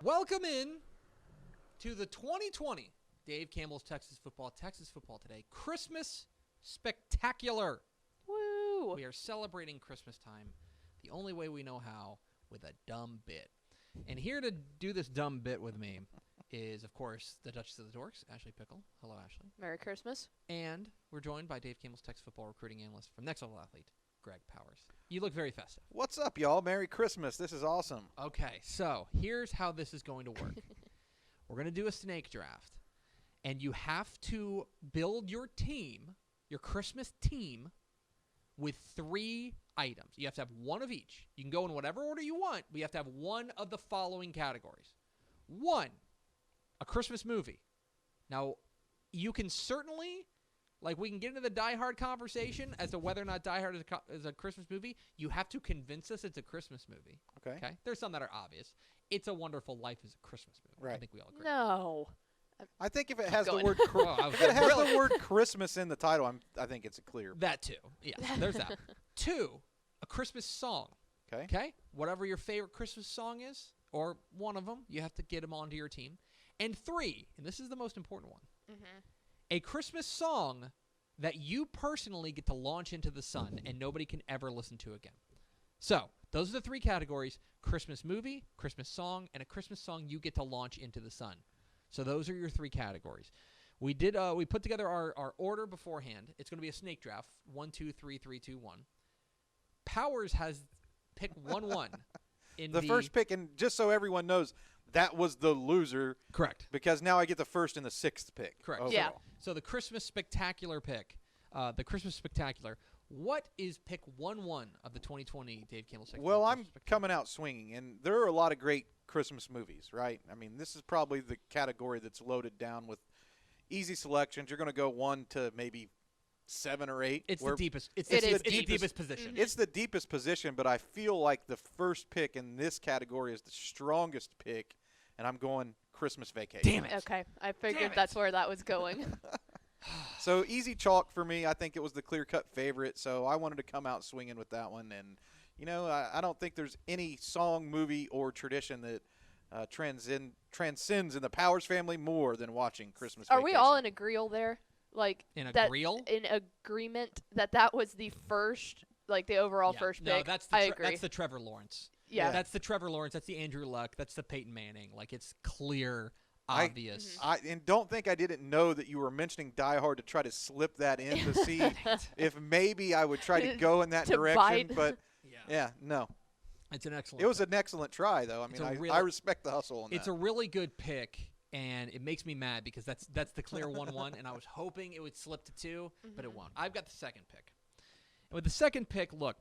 Welcome in to the 2020 Dave Campbell's Texas Football Today Christmas Spectacular. Woo! We are celebrating Christmas time the only way we know how, with a dumb bit. And here to do this dumb bit with me is, of course, the Duchess of the Dorks, Ashley Pickle. Hello, Ashley. Merry Christmas. And we're joined by Dave Campbell's Texas Football recruiting analyst from Next Level Athlete, Greg Powers. You look very festive. What's up, y'all? Merry Christmas. This is awesome. Okay, so here's how this is going to work. We're going to do a snake draft, and you have to build your team, your Christmas team, with 3 items. You have to have one of each. You can go in whatever order you want, but you have to have one of the following categories. 1, a Christmas movie. Now, you can certainly, we can get into the Die Hard conversation as to whether or not Die Hard is a Christmas movie. You have to convince us it's a Christmas movie. Okay? There's some that are obvious. It's a Wonderful Life is a Christmas movie. Right. I think we all agree. No. I think if it has the word the word Christmas in the title, I think it's clear. That too. Yes, there's that. 2, a Christmas song. Okay? Whatever your favorite Christmas song is, or one of them, you have to get them onto your team. And 3, and this is the most important one, a Christmas song that you personally get to launch into the sun and nobody can ever listen to again. So, those are the 3 categories: Christmas movie, Christmas song, and a Christmas song you get to launch into the sun. So those are your 3 categories. We put together our order beforehand. It's going to be a snake draft. 1, 2, 3, 3, 2, 1. Powers has picked 1-1 in the first pick, and just so everyone knows, that was the loser. Correct. Because now I get the 1st and the 6th pick. Correct. Overall. Yeah. So the Christmas Spectacular pick, What is pick 1-1 of the 2020 Dave Campbell Texas? Well, I'm coming out swinging, and there are a lot of great Christmas movies, right? I mean, this is probably the category that's loaded down with easy selections. You're going to go 1 to maybe 7 or 8. It's the deepest. It's the the deepest position. It's the deepest position, but I feel like the first pick in this category is the strongest pick, and I'm going Christmas Vacation. Damn it. Okay, I figured that's where that was going. So easy chalk for me. I think it was the clear-cut favorite, so I wanted to come out swinging with that one. And, I don't think there's any song, movie, or tradition that transcends in the Powers family more than watching Christmas Vacation. Are we all in agreeal there? In agreement that was the first, the overall first pick? No, I agree. That's the Trevor Lawrence. Yeah. That's the Trevor Lawrence. That's the Andrew Luck. That's the Peyton Manning. It's clear, obvious. And don't think I didn't know that you were mentioning Die Hard to try to slip that in to see if maybe I would try to go in that direction. Bite. But, no. It's an excellent It was an excellent try, though. I mean, I respect the hustle on that. It's a really good pick, and it makes me mad because that's the clear 1-1, and I was hoping it would slip to 2, but it won't. I've got the second pick. And with the second pick, look,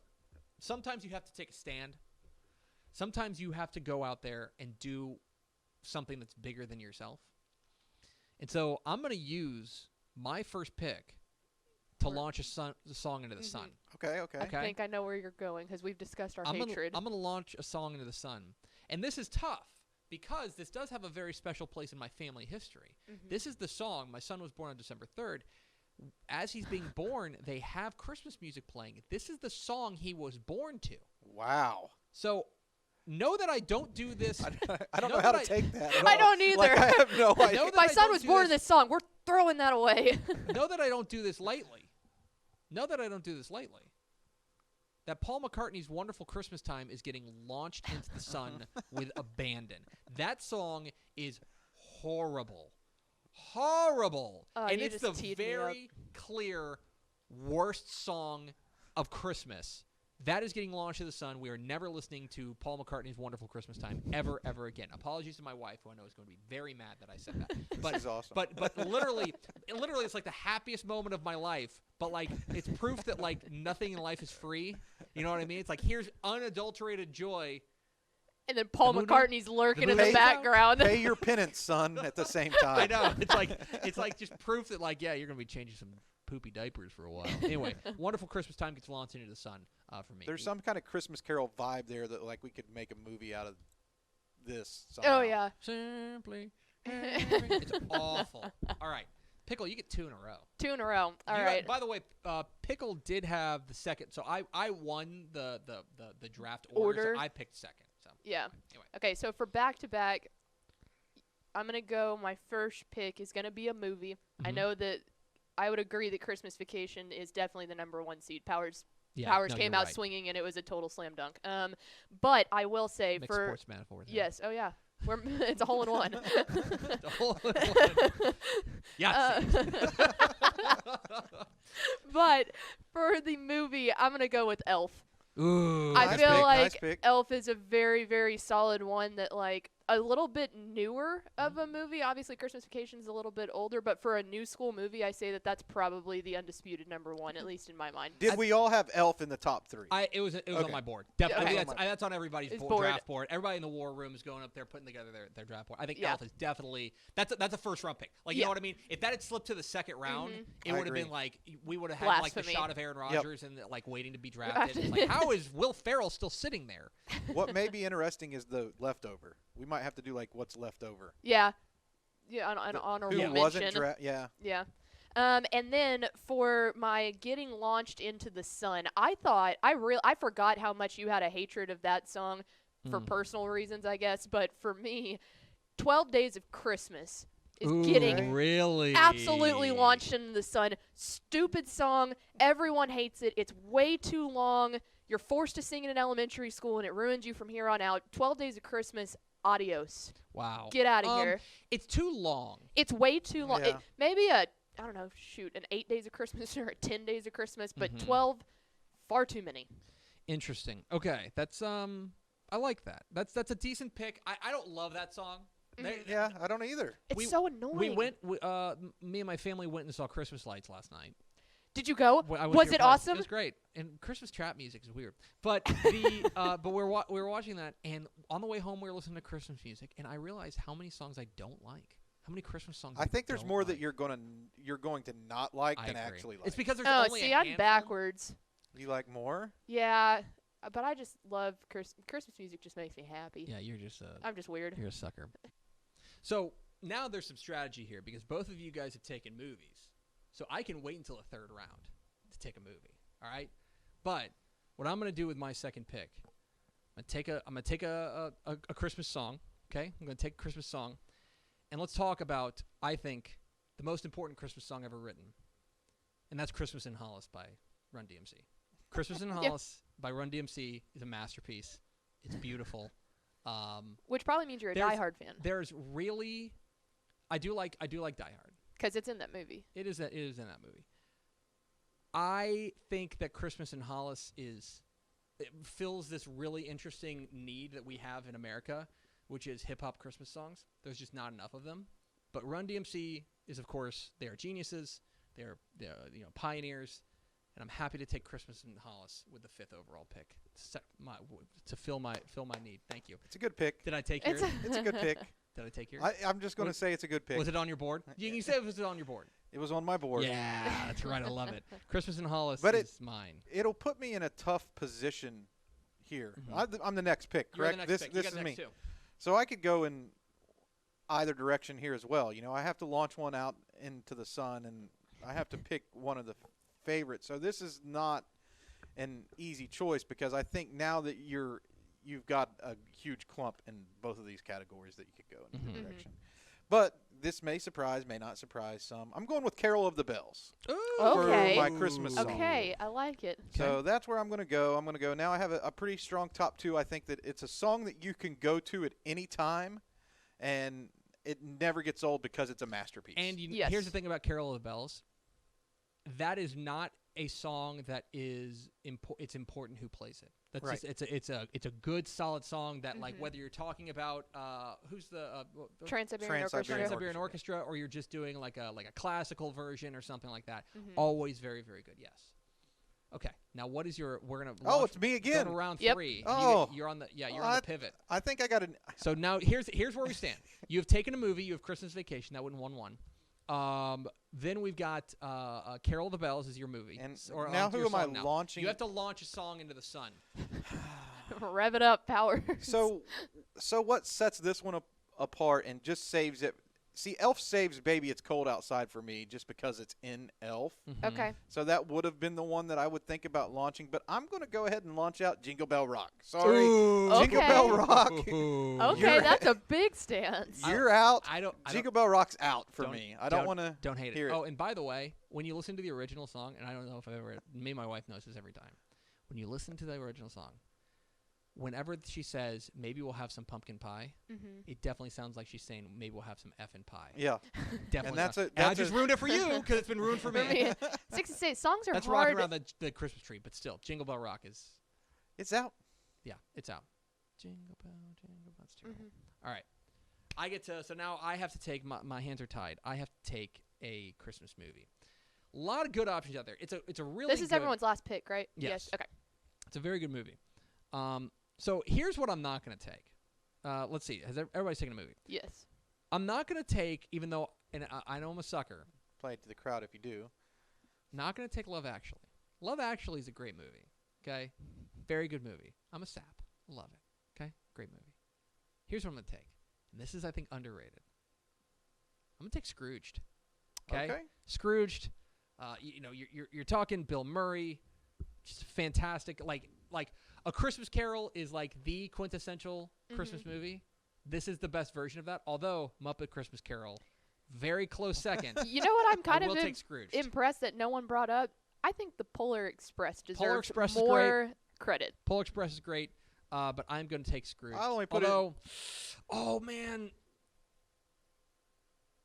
sometimes you have to take a stand. Sometimes you have to go out there and do something that's bigger than yourself. And so I'm going to use my first pick to launch a song into the sun. Okay. I think I know where you're going because we've discussed our hatred. I'm going to launch a song into the sun. And this is tough because this does have a very special place in my family history. This is the song. My son was born on December 3rd. As he's being born, they have Christmas music playing. This is the song he was born to. Wow. So know that I don't do this. I don't know how to take that. I don't either. I have no idea. My son was born to this song. We're throwing that away. Know that I don't do this lightly. That Paul McCartney's Wonderful Christmas Time is getting launched into the sun with abandon. That song is horrible. And it's the very clear worst song of Christmas. That is getting launched to the sun. We are never listening to Paul McCartney's Wonderful Christmas Time ever again. Apologies to my wife, who I know is going to be very mad that I said that. This is awesome. But literally, it's like the happiest moment of my life. But it's proof that nothing in life is free. You know what I mean? It's here's unadulterated joy. And then Paul McCartney's lurking in the background. Pay your penance, son, at the same time. I know. It's just proof that you're going to be changing some poopy diapers for a while. Anyway, Wonderful Christmas Time gets launched into the sun for me. There's some kind of Christmas Carol vibe there that we could make a movie out of this somehow. Oh, yeah. Simply. It's awful. All right. Pickle, you get 2 in a row. 2 in a row. All right. By the way, Pickle did have the second. So I won the draft order. So I picked second. So yeah. Anyway. Okay, so for back-to-back, I'm gonna go. My first pick is gonna be a movie. I Mhm. know that I would agree that Christmas Vacation is definitely the #1 seed. Powers Yeah, Powers no, came you're out right. swinging, and it was a total slam dunk. But I will say Mixed for sports metaphor there. yes, oh yeah, it's a hole in one. The whole one. Yeah. But for the movie, I'm gonna go with Elf. Ooh. I Nice feel pick, like nice pick. Elf is a very, very solid one that, like, a little bit newer of a movie. Obviously, Christmas Vacation is a little bit older, but for a new school movie, I say that that's probably the undisputed #1, at least in my mind. Did we all have Elf in the top 3? It was on Okay. my board. Definitely, Okay. that's on everybody's It's board, board. draft board. Everybody in the war room is going up there putting together their draft board. I think Yeah. Elf is definitely that's a first round pick. Like you Yeah. know what I mean? If that had slipped to the second round, Mhm. it I would have agree. been like we would have had like the Blasphemy. shot of Aaron Rodgers and like waiting to be drafted. Drafted. Like how is Will Ferrell still sitting there? What may be interesting is the leftover. We might have to do like what's left over. Yeah. Yeah, an honorable Who mention. wasn't Yeah. Yeah. And then for my getting launched into the sun, I forgot how much you had a hatred of that song for Mm. personal reasons, I guess. But for me, 12 Days of Christmas is Ooh, getting really absolutely launched into the sun. Stupid song. Everyone hates it. It's way too long. You're forced to sing it in elementary school, and it ruins you from here on out. 12 Days of Christmas, adios. Wow. Get out of here. It's too long. It's way too long. Yeah. Maybe I don't know, an 8 Days of Christmas or a 10 Days of Christmas, but Mhm. 12, far too many. Interesting. Okay, that's I like that. That's a decent pick. I don't love that song. Mhm. Yeah, I don't either. It's we- so annoying. Me and my family went and saw Christmas lights last night. Did you go? I went Was to your it place. awesome? It was great. And Christmas trap music is weird. But but we were watching that, and on the way home we were listening to Christmas music, and I realized how many songs I don't like. How many Christmas songs I think there's don't more like. that you're going to not like I than agree. actually like. It's because there's Oh, only see, a I'm handful. backwards. You like more? Yeah, but I just love Christmas music. Just makes me happy. Yeah, you're just I'm just weird. you're a sucker. So now there's some strategy here because both of you guys have taken movies, so I can wait until the third round to take a movie. All right, but what I'm gonna do with my second pick, I'm gonna take a Christmas song. Okay, I'm gonna take a Christmas song, and let's talk about I think the most important Christmas song ever written, and that's "Christmas in Hollis" by Run DMC. "Christmas in Hollis" by Run DMC is a masterpiece. It's beautiful. Which probably means you're a There's- diehard fan There's really, I do like Die Hard. because it's in that movie. It is in that movie. I think that Christmas in Hollis it fills this really interesting need that we have in America, which is hip hop Christmas songs. There's just not enough of them. But Run DMC is, of course, they are geniuses. They're pioneers, and I'm happy to take Christmas in Hollis with the 5th overall pick to fill my need. Thank you. It's a good pick. Did I take yours? It's a good pick. Did I take yours? I'm just going to Was- say it's a good pick. Was it on your board? You can say it was on your board. It was on my board. Yeah, that's right. I love it. Christmas in Hollis But is mine. It'll put me in a tough position here. Mhm. I'm the next pick, You're correct? the next pick. You This got is next me. two. So I could go in either direction here as well. You know, I have to launch one out into the sun, and I have to pick one of the favorites. So this is not an easy choice because I think now that you've got a huge clump in both of these categories that you could go in either Mhm. direction. But this may surprise, may not surprise some. I'm going with Carol of the Bells Okay. for my Christmas song. Okay, I like it. So that's where I'm going to go. I'm going to go. Now I have a pretty strong top two. I think that it's a song that you can go to at any time, and it never gets old because it's a masterpiece. And Yes. here's the thing about Carol of the Bells. That is not a song that is it's important who plays it. That's Right. just it's a good solid song that like Mhm. whether you're talking about who's the Trans-Siberian Orchestra. Trans-Siberian Orchestra or you're just doing like a classical version or something like that. Mhm. Always very, very good. Yes. Okay. Now what is we're gonna Oh, launch- it's me go again. to round Yep. 3. Oh. You're on the on What? the pivot. I think I got an. So now here's where we stand. You have taken a movie. You have Christmas Vacation. That went 1-1. Then we've got Carol of the Bells is your movie. And Or now onto who your am I song now. launching? You have to launch a song into the sun. Rev it up, Powers. So what sets this one apart and just saves it see, Elf saves Baby It's Cold Outside for me just because it's in Elf. Mhm. Okay. So that would have been the one that I would think about launching. But I'm going to go ahead and launch out Jingle Bell Rock. Sorry. Ooh. Jingle Okay. Bell Rock. Okay, that's a big stance. You're out. I don't. Jingle Bell Rock's out for Don't- me. I don't want to Don't hate hear it. it. Oh, and by the way, when you listen to the original song, and I don't know if I've ever, me and my wife knows this every time. When you listen to the original song, whenever she says, maybe we'll have some pumpkin pie, it definitely sounds like she's saying, maybe we'll have some effing pie. Yeah. Definitely. that's sounds- a- and I that's just a- ruined it for you because it's been ruined for For me. me, 66 songs are That's hard. rocking around the Christmas tree, but still, Jingle Bell Rock is, It's out. yeah, it's out. Jingle Bell, Jingle Bell. It's terrible. Mhm. All right. I get to, so now I have to take, my hands are tied. I have to take a Christmas movie. A lot of good options out there. It's a really This is good, everyone's last pick, right? Yes. Okay. It's a very good movie. So here's what I'm not going to take. Let's see. Has everybody's taken a movie? Yes. I'm not going to take, even though, and I know I'm a sucker, Play it to the crowd if you do. not going to take Love Actually. Love Actually is a great movie. Okay? Very good movie. I'm a sap. Love it. Okay? Great movie. Here's what I'm going to take. And this is, I think, underrated. I'm going to take Scrooged. Okay? Scrooged. You're talking Bill Murray. Just fantastic. Like A Christmas Carol is like the quintessential Christmas movie. This is the best version of that. Although Muppet Christmas Carol, very close second. You know what? I'm kind I of will take Scrooged. impressed that no one brought up. I think the Polar Express deserves Express is more credit. Polar Express is great, but I'm going to take Scrooge. I only put Although, oh man,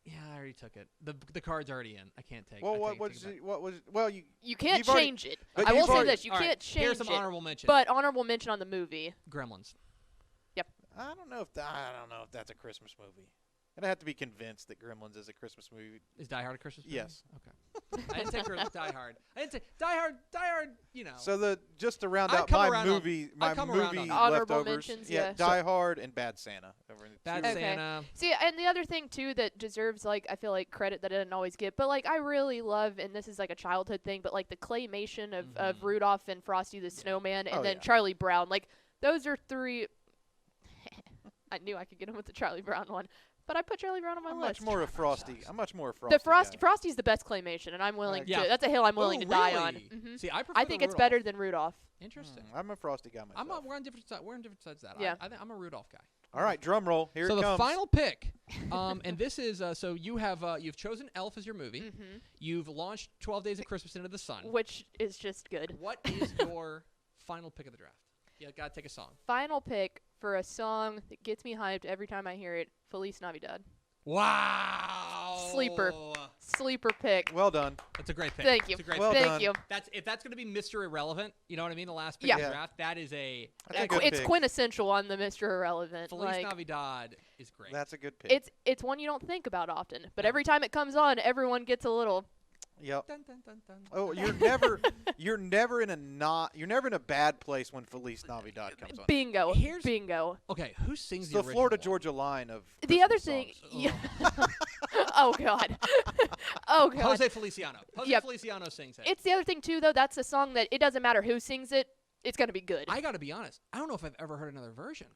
yeah, I already took it. The card's already in. I can't take. Well, I what take was it back. what was well you You can't You've already- change it. but I will you've say already- this: you All right, can't change here's some it. honorable mention. But honorable mention on the movie. Gremlins. I don't know if that's a Christmas movie. I'd have to be convinced that Gremlins is a Christmas movie. Is Die Hard a Christmas movie? Yes. Okay. I didn't take Die Hard. I didn't say Die Hard. Die Hard. You know. So just to round I'd out come my around on- movie I'd come around movie on that. Honorable leftovers, mentions, yeah, yeah. Die Hard and Bad Santa. Bad Okay. Santa. See, and the other thing too that deserves I feel like credit that I didn't always get, but I really love, and this is a childhood thing, but the claymation of Rudolph and Frosty the Snowman, and Oh, then yeah. Charlie Brown. Those are three. I knew I could get him with the Charlie Brown one, but I put Charlie Brown on my I'm list. much more a Frosty. sucks. I'm much more a Frosty. The Frosty guy. Frosty's the best claymation, and I'm willing Yeah. to. That's a hill I'm willing Ooh, to die on. really? Mhm. See, I prefer I think the it's Rudolph. better than Rudolph. Interesting. I'm a Frosty guy myself. We're on different sides. We're on different sides of that. Yeah. I think I'm a Rudolph guy. All right, drum roll. Here So it the comes. final pick, and this is so you have you've chosen Elf as your movie. Mhm. You've launched 12 Days of Christmas into the Sun. Which is just good. What is your final pick of the draft? You gotta take a song. Final pick for a song that gets me hyped every time I hear it. Feliz Navidad. Wow. Sleeper. Sleeper pick. Well done. That's a great pick. Thank you. It's a great Well pick. Thank done. you. If that's gonna be Mr. Irrelevant, you know what I mean? The last pick Yeah. of the Yeah. draft. That is a That's a good It's pick. quintessential on the Mr. Irrelevant. Feliz Navidad is great. That's a good pick. It's one you don't think about often, but No. every time it comes on, everyone gets a little. Yep. Dun, dun, dun, dun, Oh, dun. you're never in a bad place when Feliz Navidad comes on. Bingo. Here's- Bingo. Okay, who sings It's the the original Florida one? Georgia line of The other Christmas thing. songs. Yeah. Oh God. Oh God. Jose Feliciano. Jose Yep. Feliciano sings it. It's the other thing too, though. That's a song that it doesn't matter who sings it. It's gonna be good. I gotta be honest. I don't know if I've ever heard another version.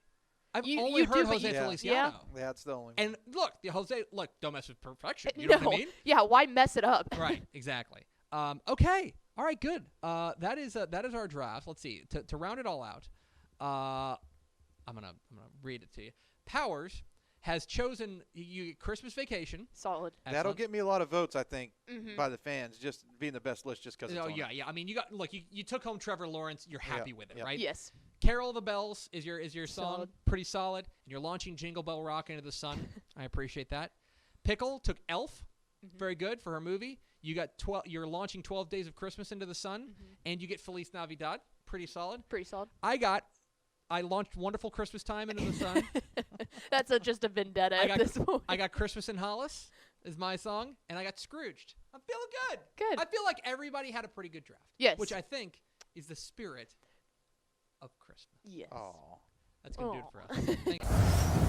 I've You- only you do, heard but Jose you- Feliciano. That's the only one. And look, don't mess with perfection. You no. know what I mean? Yeah. Why mess it up? Right. Exactly. Okay. All right. Good. That is our draft. Let's see. To round it all out, I'm gonna read it to you. Powers has chosen you get Christmas Vacation. Solid. That'll Excellent. get me a lot of votes, I think, Mhm. by the fans, just being the best list just because Oh it's on yeah, it. yeah. I mean, you took home Trevor Lawrence. You're happy with it, Yep. right? Yes. Carol of the Bells is your song, Solid. pretty solid. And you're launching Jingle Bell Rock into the sun. I appreciate that. Pickle took Elf, Mhm. very good for her movie. You got You're launching 12 Days of Christmas into the sun, Mhm. and you get Feliz Navidad, pretty solid. Pretty solid. I launched Wonderful Christmas Time into the sun. That's just a vendetta I at got- this point. I got Christmas in Hollis is my song, and I got Scrooged. I'm feeling good. Good. I feel like everybody had a pretty good draft. Yes. Which I think is the spirit of Christmas. Yes. Aw. That's going to do it for Aw. us. Thank you.